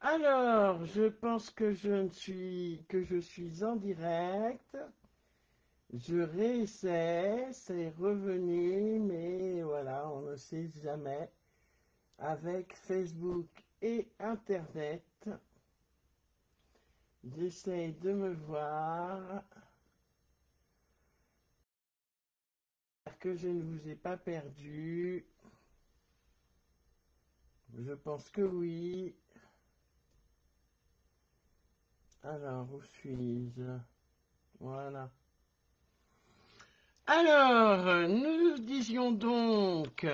Alors, je pense que je suis en direct. Je réessaie, c'est revenu, mais voilà, on ne sait jamais. Avec Facebook et Internet, j'essaie de me voir. J'espère que je ne vous ai pas perdu. Je pense que oui. Alors, où suis-je? Voilà. Alors, nous disions donc...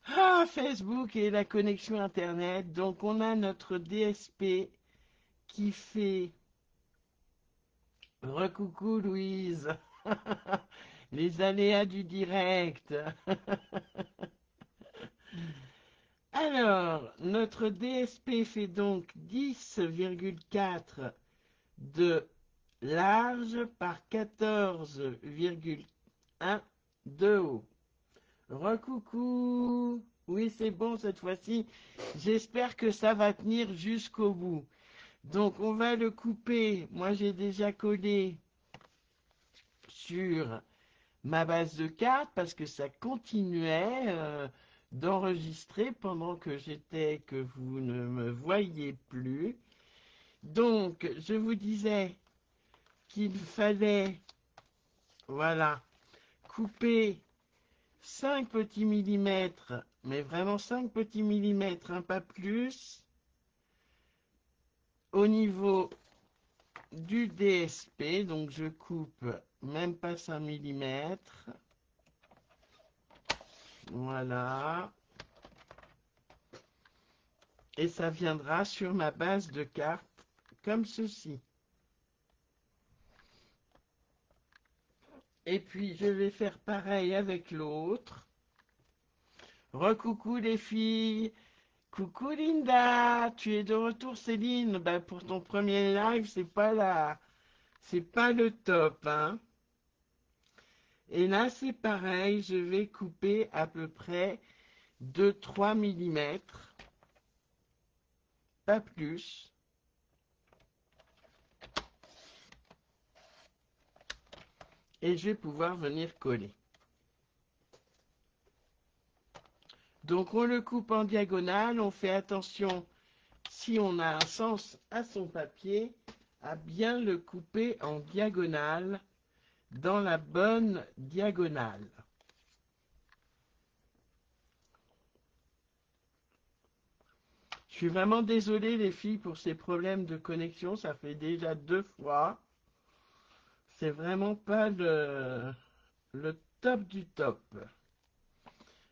Ah, Facebook et la connexion Internet. Donc, on a notre DSP qui fait recoucou Louise. Les aléas du direct. Alors, notre DSP fait donc 10,4 de large par 14,1 de haut. Recoucou. Oui, c'est bon cette fois-ci. J'espère que ça va tenir jusqu'au bout. Donc, on va le couper. Moi, j'ai déjà collé sur ma base de cartes parce que ça continuait d'enregistrer pendant que vous ne me voyiez plus. Donc, je vous disais qu'il fallait, voilà, couper 5 petits millimètres, mais vraiment 5 petits millimètres, hein, pas plus, au niveau du DSP. Donc, je coupe même pas 5 millimètres. Voilà. Et ça viendra sur ma base de cartes comme ceci. Et puis je vais faire pareil avec l'autre. Recoucou les filles. Coucou Linda. Tu es de retour Céline. Ben, pour ton premier live, c'est pas le top, hein. Et là c'est pareil, je vais couper à peu près de 3 millimètres. Pas plus. Et je vais pouvoir venir coller. Donc on le coupe en diagonale, on fait attention, si on a un sens à son papier, à bien le couper en diagonale, dans la bonne diagonale. Je suis vraiment désolé les filles pour ces problèmes de connexion, ça fait déjà 2 fois. C'est vraiment pas le top du top.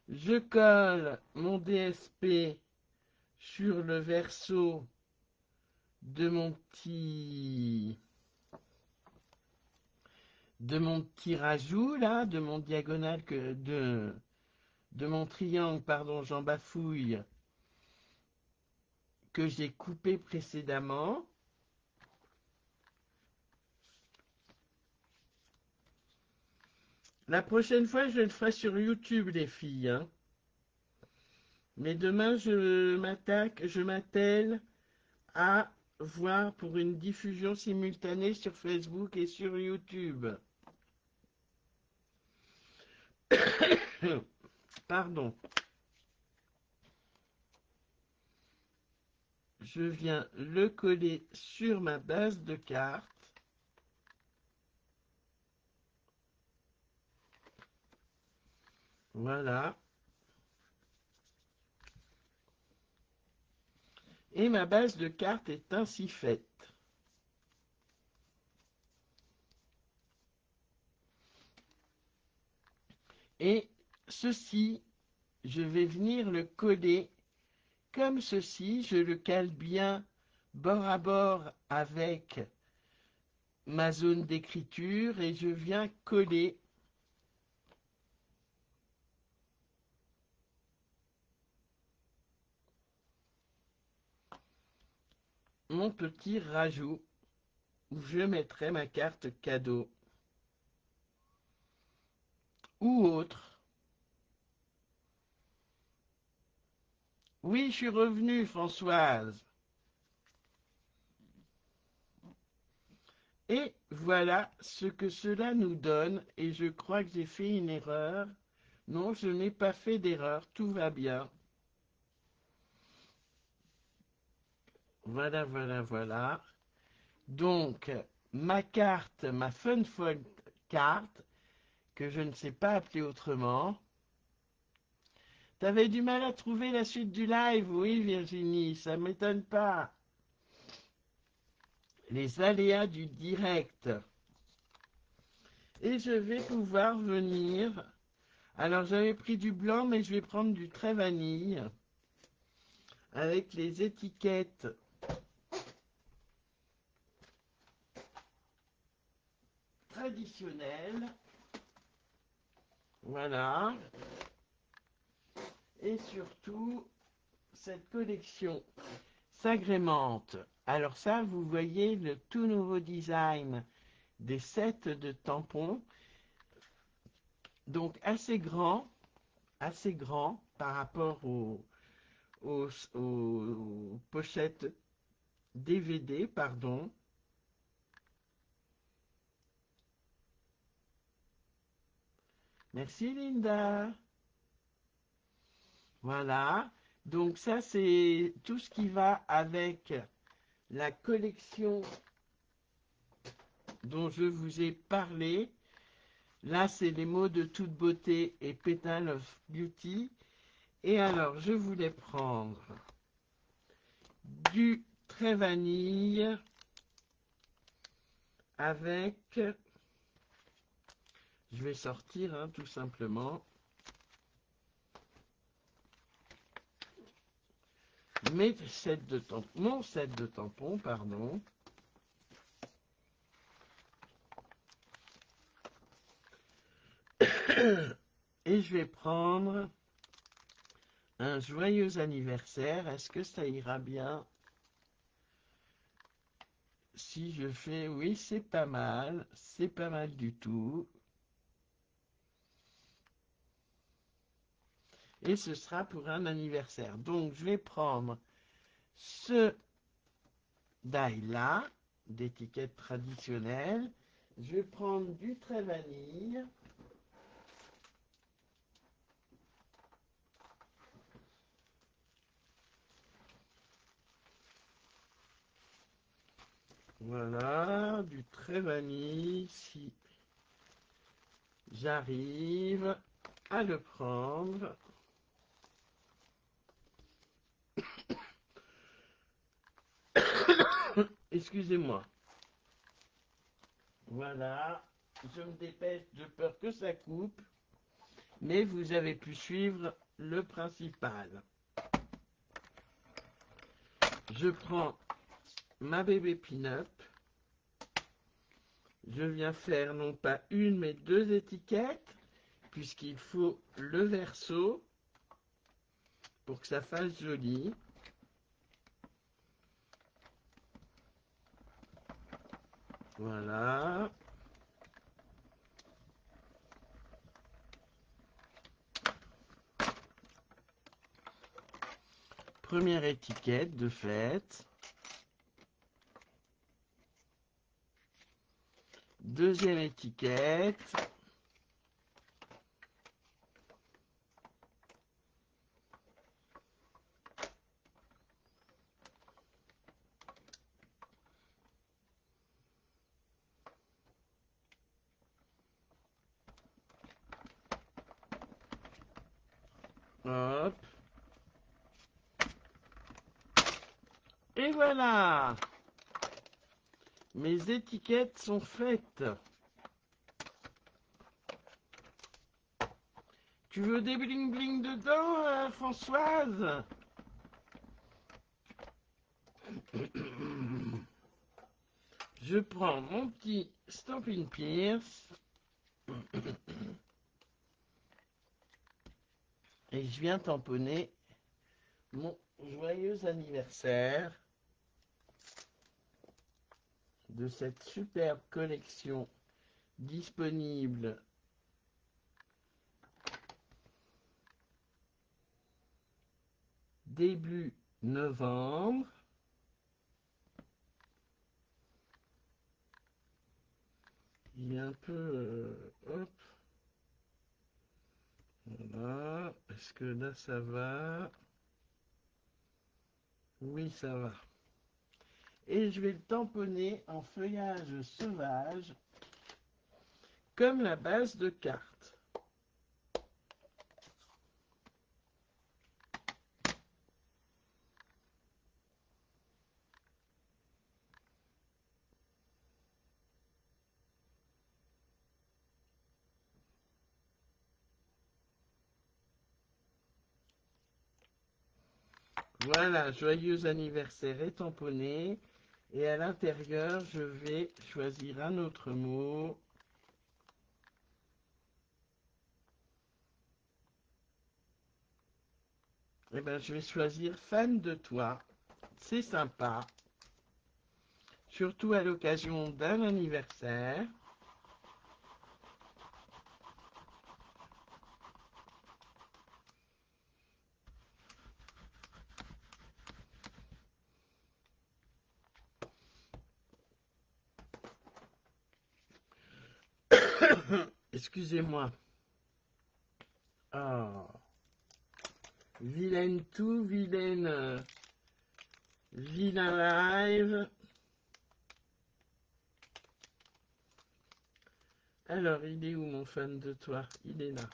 Je colle mon DSP sur le verso de mon petit rajout là, de mon diagonale de mon triangle, pardon, j'en bafouille, que j'ai coupé précédemment. La prochaine fois, je le ferai sur YouTube, les filles, hein. Mais demain, je m'attelle à voir pour une diffusion simultanée sur Facebook et sur YouTube. Pardon. Je viens le coller sur ma base de cartes. Voilà. Et ma base de cartes est ainsi faite. Et ceci, je vais venir le coller comme ceci. Je le cale bien bord à bord avec ma zone d'écriture et je viens coller mon petit rajout où je mettrai ma carte cadeau ou autre. Oui, je suis revenue, Françoise. Et voilà ce que cela nous donne. Et je crois que j'ai fait une erreur. Non, je n'ai pas fait d'erreur. Tout va bien. Voilà, voilà, voilà. Donc, ma carte, ma Funfold carte, que je ne sais pas appeler autrement. T'avais du mal à trouver la suite du live, oui, Virginie, ça m'étonne pas. Les aléas du direct. Et je vais pouvoir venir. Alors, j'avais pris du blanc, mais je vais prendre du très vanille. Avec les étiquettes traditionnelles. Voilà. Et surtout, cette collection s'agrémente. Alors ça, vous voyez le tout nouveau design des sets de tampons. Donc assez grand par rapport aux pochettes DVD, pardon. Merci Linda. Voilà. Donc ça, c'est tout ce qui va avec la collection dont je vous ai parlé. Là, c'est les mots de toute beauté et Petal of Beauty. Et alors, je voulais prendre du très vanille avec... Je vais sortir, hein, tout simplement. Mon set de tampons, pardon. Et je vais prendre un joyeux anniversaire. Est-ce que ça ira bien si je fais... Oui, c'est pas mal. C'est pas mal du tout. Et ce sera pour un anniversaire. Donc, je vais prendre ce die-là, d'étiquette traditionnelle. Je vais prendre du très vanille. Voilà, du très vanille, si j'arrive à le prendre. Excusez-moi. Voilà, je me dépêche de peur que ça coupe, mais vous avez pu suivre le principal. Je prends ma bébé pin-up. Je viens faire non pas une mais deux étiquettes, puisqu'il faut le verso pour que ça fasse joli. Voilà. Première étiquette de fait. Deuxième étiquette. Hop. Et voilà. Mes étiquettes sont faites. Tu veux des bling bling dedans, Françoise? Je prends mon petit Stampin' Pierce et je viens tamponner mon joyeux anniversaire de cette superbe collection disponible début novembre. Il est un peu... hop. Voilà. Est-ce que là, ça va? Oui, ça va. Et je vais le tamponner en feuillage sauvage, comme la base de carte. Voilà, joyeux anniversaire est tamponné. Et à l'intérieur, je vais choisir un autre mot. Eh bien, je vais choisir fan de toi. C'est sympa. Surtout à l'occasion d'un anniversaire. Excusez-moi. Oh. Vilaine tout, vilaine. Vilain live. Alors, il est où mon fan de toi? Il est là.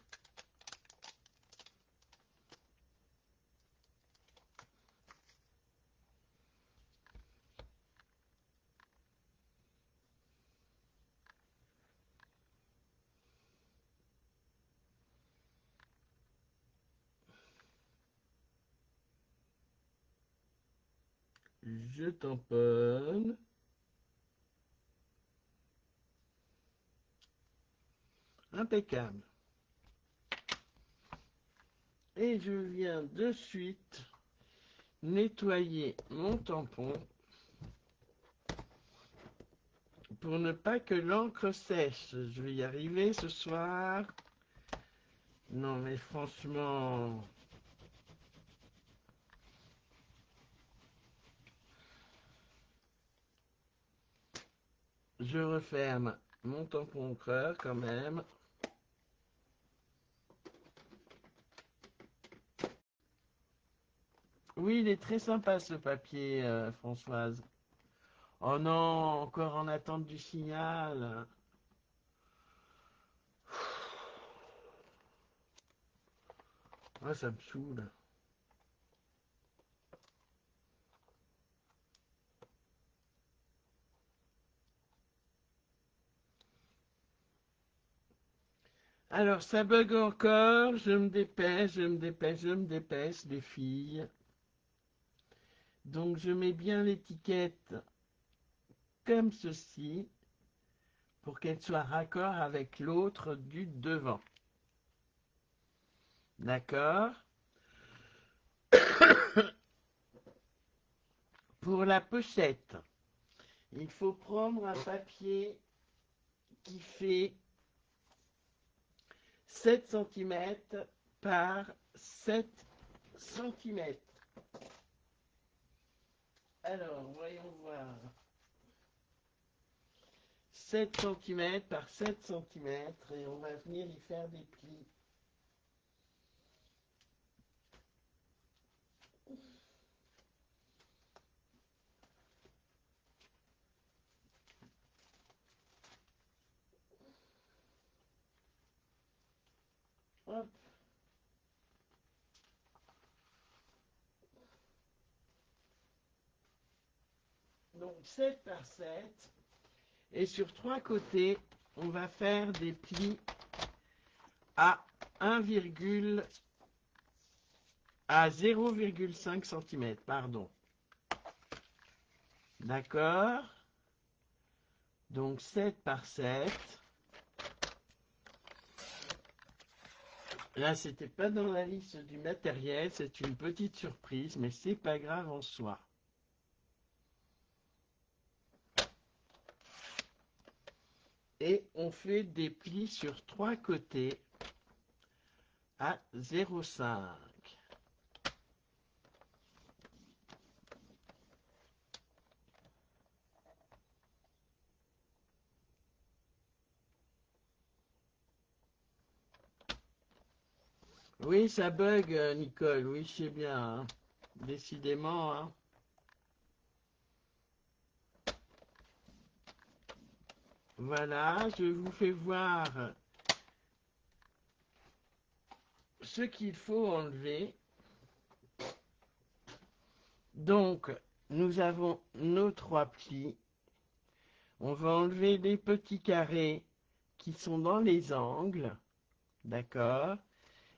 Je tamponne. Impeccable. Et je viens de suite nettoyer mon tampon pour ne pas que l'encre sèche. Je vais y arriver ce soir. Non mais franchement... Je referme mon tampon encreur quand même. Oui, il est très sympa ce papier, Françoise. Oh non, encore en attente du signal. Ah, ça me saoule. Alors, ça bug encore. Je me dépêche, je me dépêche, je me dépêche, les filles. Donc, je mets bien l'étiquette comme ceci pour qu'elle soit raccord avec l'autre du devant. D'accord? Pour la pochette, il faut prendre un papier qui fait 7 cm par 7 cm. Alors, voyons voir. 7 cm par 7 cm et on va venir y faire des plis. Hop. Donc 7 par 7. Et sur 3 côtés, on va faire des plis à 1, à 0,5 cm, pardon. D'accord? Donc 7 par 7. Là, c'était pas dans la liste du matériel, c'est une petite surprise, mais c'est pas grave en soi. Et on fait des plis sur 3 côtés à 0,5. Oui, ça bug, Nicole. Oui, je sais bien, hein. Décidément, hein. Voilà, je vous fais voir ce qu'il faut enlever. Donc, nous avons nos 3 plis. On va enlever les petits carrés qui sont dans les angles. D'accord?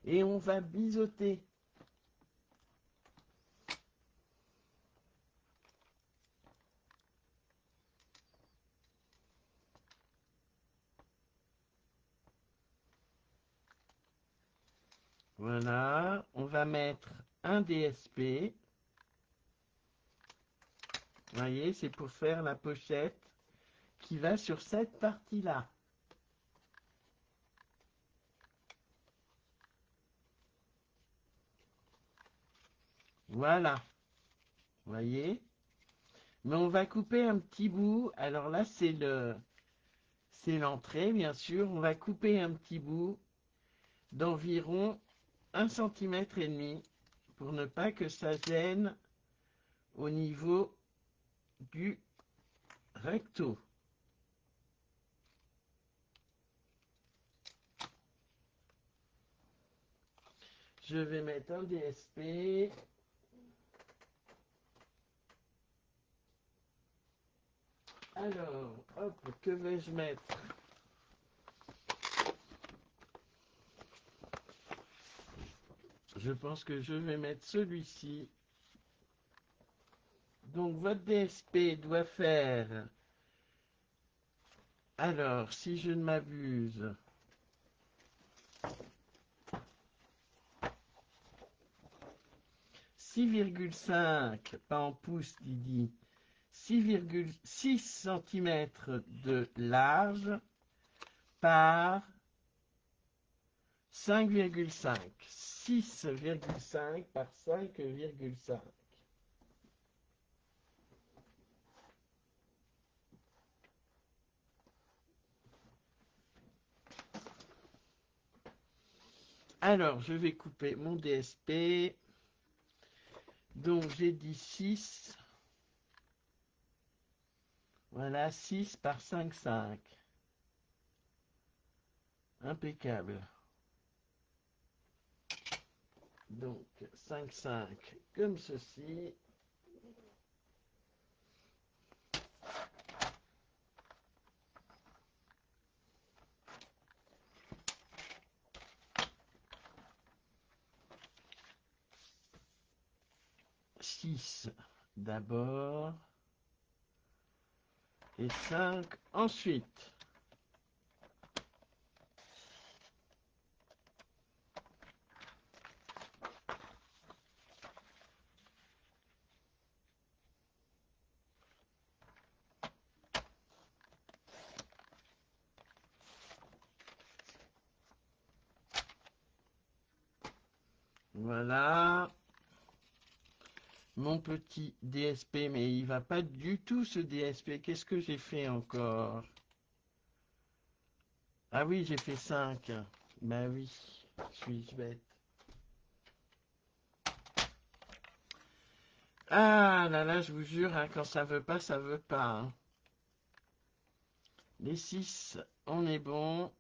Et on va biseauter. Voilà, on va mettre un DSP. Vous voyez, c'est pour faire la pochette qui va sur cette partie-là. Voilà, vous voyez. Mais on va couper un petit bout. Alors là, c'est l'entrée, bien sûr. On va couper un petit bout d'environ 1,5 cm pour ne pas que ça gêne au niveau du recto. Je vais mettre un DSP. Alors, hop, que vais-je mettre? Je pense que je vais mettre celui-ci. Donc, votre DSP doit faire, alors, si je ne m'abuse, 6,5, pas en pouces, Didi, 6,6 cm de large par 5,5. 6,5 par 5,5. Alors, je vais couper mon DSP. Donc, j'ai dit 6. Voilà, 6 par 5,5. Impeccable. Donc, 5,5 comme ceci. Six d'abord. Et 5 ensuite. Voilà. Mon petit DSP, mais il va pas du tout ce DSP. Qu'est-ce que j'ai fait encore? Ah oui, j'ai fait 5. Ben oui, suis-je bête. Ah là là, je vous jure, hein, quand ça veut pas, ça veut pas, hein. Les 6, on est bon.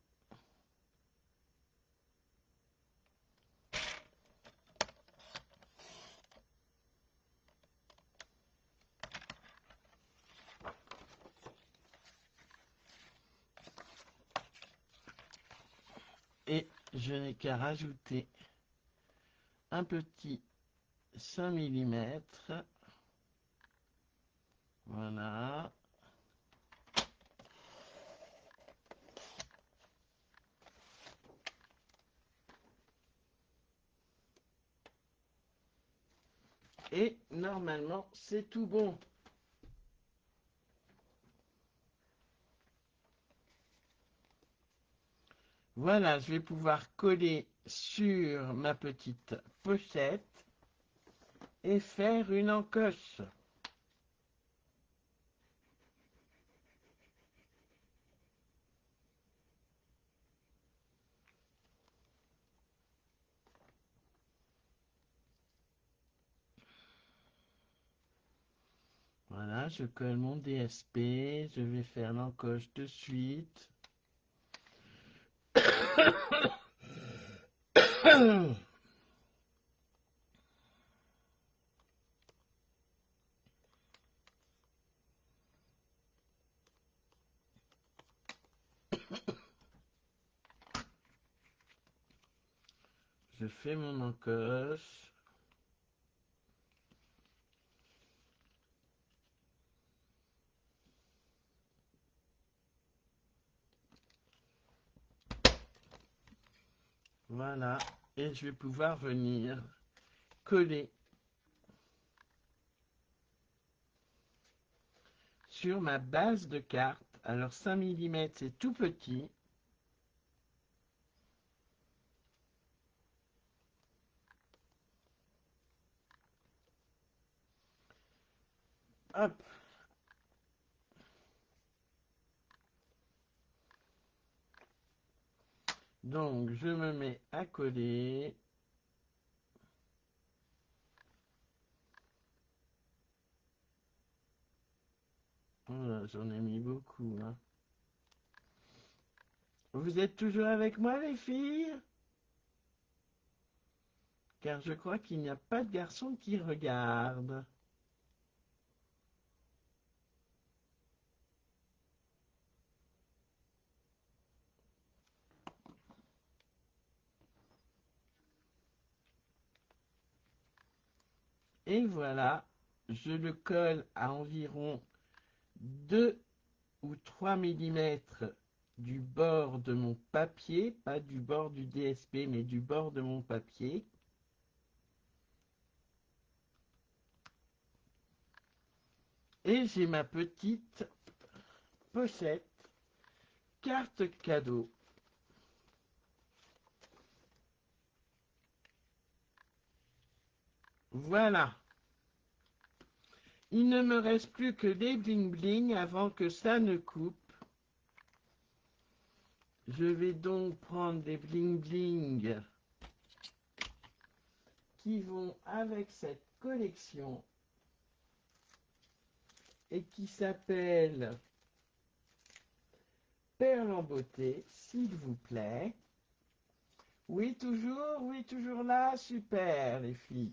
Et je n'ai qu'à rajouter un petit 5 mm. Voilà. Et normalement, c'est tout bon. Voilà, je vais pouvoir coller sur ma petite pochette et faire une encoche. Voilà, je colle mon DSP, je vais faire l'encoche de suite. Je fais mon encoche. Voilà, et je vais pouvoir venir coller sur ma base de carte. Alors 5 mm c'est tout petit. Hop. Donc je me mets à coller. Voilà, j'en ai mis beaucoup, hein. Vous êtes toujours avec moi les filles? Car je crois qu'il n'y a pas de garçon qui regarde. Et voilà, je le colle à environ 2 ou 3 millimètres du bord de mon papier, pas du bord du DSP, mais du bord de mon papier. Et j'ai ma petite pochette carte cadeau. Voilà. Il ne me reste plus que des bling bling avant que ça ne coupe. Je vais donc prendre des bling bling qui vont avec cette collection et qui s'appelle Perle en beauté, s'il vous plaît. Oui, toujours là, super les filles.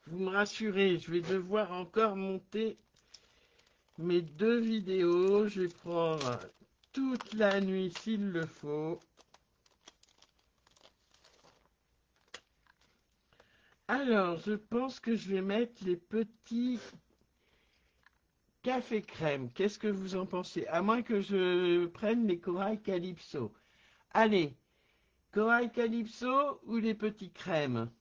Vous me rassurez, je vais devoir encore monter mes 2 vidéos. Je vais prendre toute la nuit s'il le faut. Alors, je pense que je vais mettre les petits café crème. Qu'est-ce que vous en pensez? À moins que je prenne les corail calypso. Allez, corail calypso ou les petits crèmes?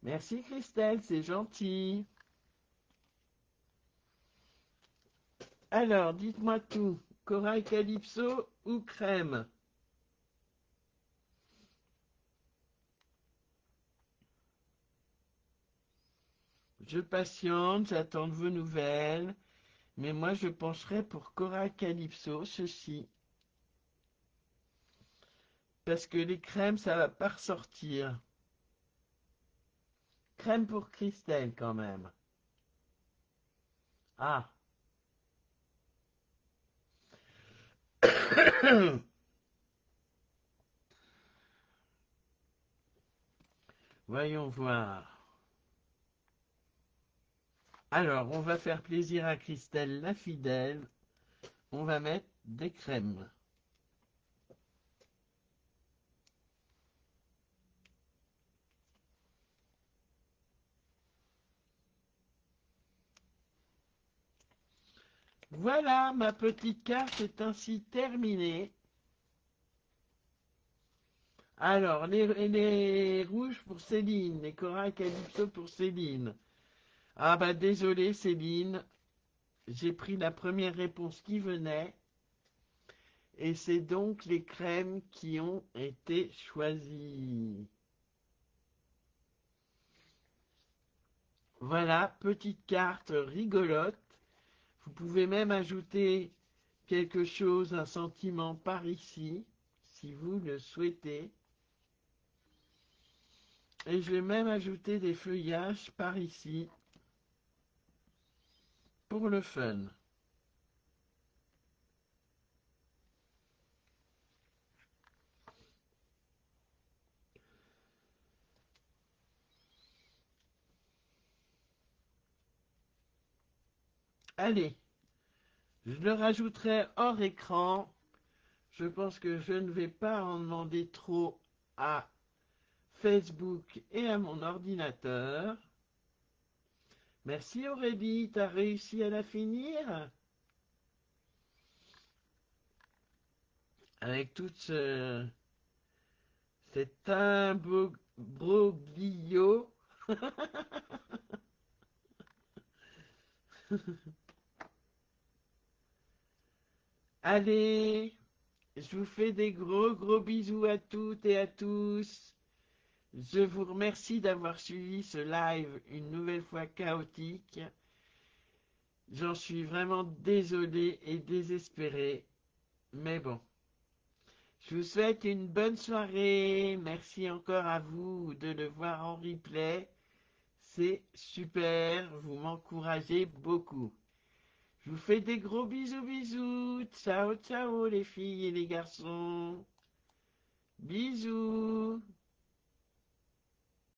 Merci Christelle, c'est gentil. Alors, dites-moi tout. Corail calypso ou crème? Je patiente, j'attends de vos nouvelles. Mais moi, je pencherais pour Corail calypso, ceci. Parce que les crèmes, ça va pas ressortir. Crème pour Christelle, quand même. Ah. Voyons voir. Alors, on va faire plaisir à Christelle la fidèle. On va mettre des crèmes. Voilà, ma petite carte est ainsi terminée. Alors, les rouges pour Céline, les corail calypso pour Céline. Ah bah désolé Céline, j'ai pris la première réponse qui venait. Et c'est donc les crèmes qui ont été choisies. Voilà, petite carte rigolote. Vous pouvez même ajouter quelque chose, un sentiment par ici, si vous le souhaitez. Et je vais même ajouter des feuillages par ici pour le fun. Allez, je le rajouterai hors écran. Je pense que je ne vais pas en demander trop à Facebook et à mon ordinateur. Merci Aurélie, t'as réussi à la finir? Avec toute cet imbroglio. Allez, je vous fais des gros gros bisous à toutes et à tous. Je vous remercie d'avoir suivi ce live une nouvelle fois chaotique. J'en suis vraiment désolé et désespéré, mais bon. Je vous souhaite une bonne soirée. Merci encore à vous de le voir en replay. C'est super, vous m'encouragez beaucoup. Je vous fais des gros bisous bisous. Ciao ciao les filles et les garçons. Bisous.